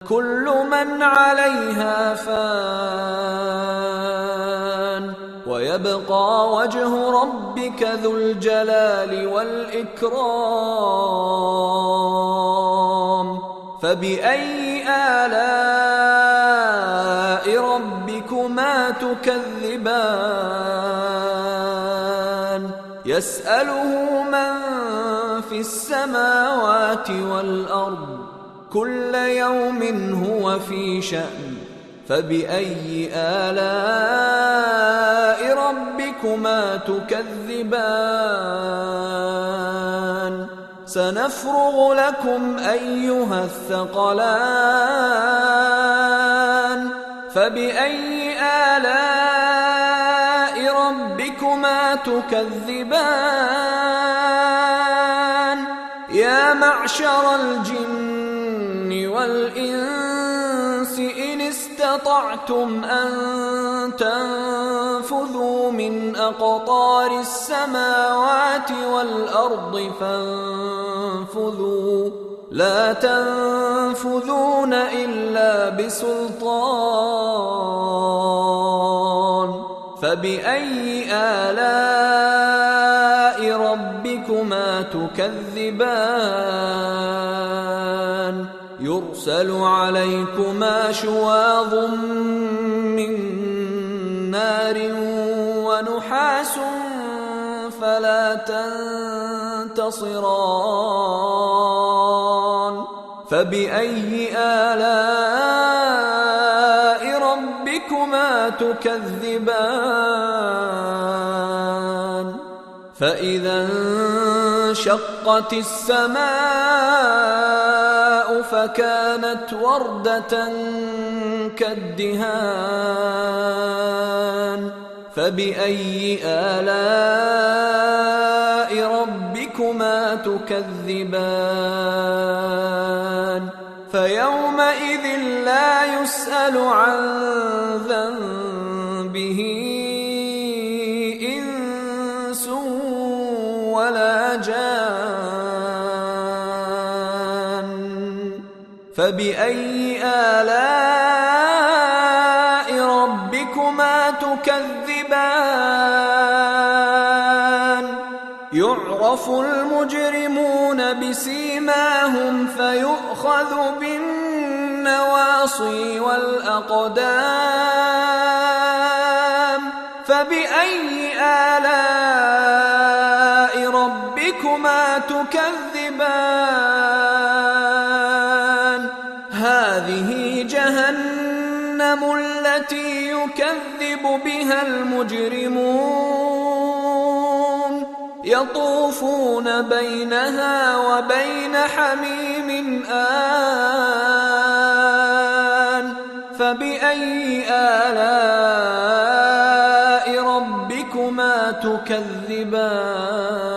كل من عليها فان ويبقى وجه ربك ذو الجلال والإكرام فبأي آلاء ربكما تكذبان يسأله من في السماوات والأرض كل يوم هو في شأن فبأي آلاء ربكما تكذبان سنفرغ لكم أيها الثقلان فبأي آلاء ربكما تكذبان يا معشر الجن والإنس إن استطعتم أن تنفذوا من أقطار السماوات والأرض فانفذوا لا تنفذون إلا بسلطان فبأي آلاء ربكما تكذبان يرسل عليكما شواظ من نار ونحاس فلا تنتصران فبأي آلاء ربكما تكذبان فإذا انشقت السماء فكانت وردة كالدهان فبأي آلاء ربكما تكذبان فيومئذ لا يسأل عن ذنبه إنس ولا جان فبأي آلاء ربكما تكذبان يعرف المجرمون بسيماهم فيؤخذ بالنواصي والأقدام فبأي آلاء ربكما تكذبان هذه جهنم التي يكذب بها المجرمون يطوفون بينها وبين حميم آن فبأي آلاء ربكما تكذبان